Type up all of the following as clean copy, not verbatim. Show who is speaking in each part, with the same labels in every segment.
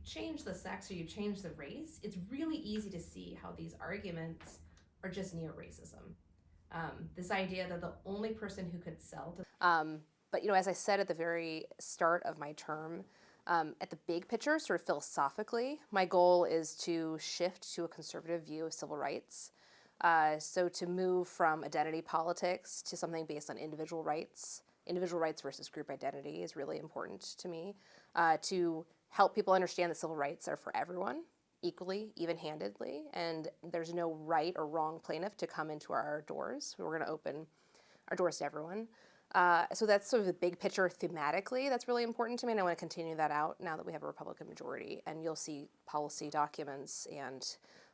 Speaker 1: change the sex or you change the race, it's really easy to see how these arguments are just neo-racism. This idea that the only person who could sell to but as I said at the very start of my term, at the big picture, sort of philosophically, my goal is to shift to a conservative view of civil rights. So to move from identity politics to something based on individual rights versus group identity is really important to me. To help people understand that civil rights are for everyone, equally, even-handedly, and there's no right or wrong plaintiff to come into our doors. We're going to open our doors to everyone. So that's sort of the big picture thematically. That's really important to me, and I want to continue that out now that we have a Republican majority. And you'll see policy documents and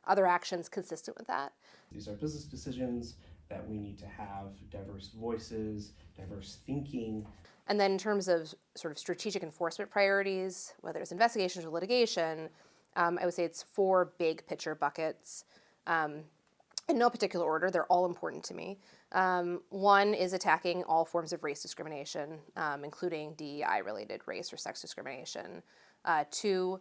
Speaker 1: other actions consistent with that.
Speaker 2: These are business decisions that we need to have diverse voices, diverse thinking.
Speaker 1: And then in terms of sort of strategic enforcement priorities, whether it's investigations or litigation, I would say it's 4 big picture buckets. In no particular order, they're all important to me. 1 is attacking all forms of race discrimination, including DEI-related race or sex discrimination. 2,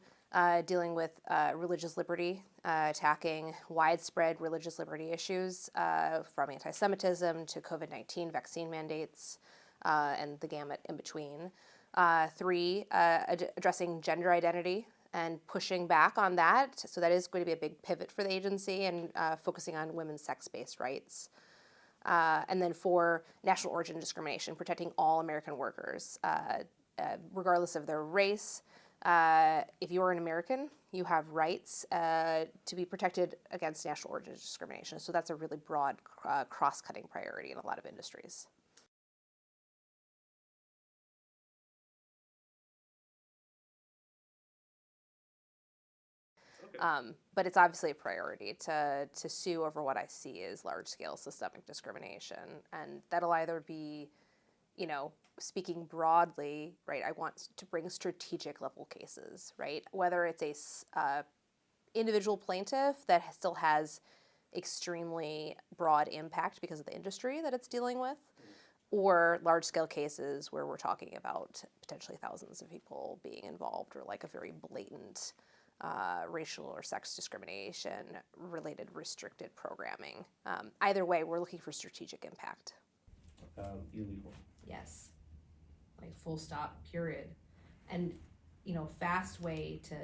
Speaker 1: dealing with religious liberty, attacking widespread religious liberty issues, from anti-Semitism to COVID-19 vaccine mandates, and the gamut in between. 3, addressing gender identity and pushing back on that. So that is going to be a big pivot for the agency, and focusing on women's sex-based rights. And then 4, national origin discrimination, protecting all American workers, regardless of their race. If you're an American, you have rights to be protected against national origin discrimination. So that's a really broad, cross-cutting priority in a lot of industries. But it's obviously a priority to sue over what I see as large-scale systemic discrimination. And that'll either be, speaking broadly, right, I want to bring strategic level cases, right? Whether it's a individual plaintiff that still has extremely broad impact because of the industry that it's dealing with, or large-scale cases where we're talking about potentially thousands of people being involved, or like a very blatant racial or sex discrimination related restricted programming. Either way, we're looking for strategic impact.
Speaker 2: Illegal.
Speaker 1: Yes, like full stop, period. And fast way to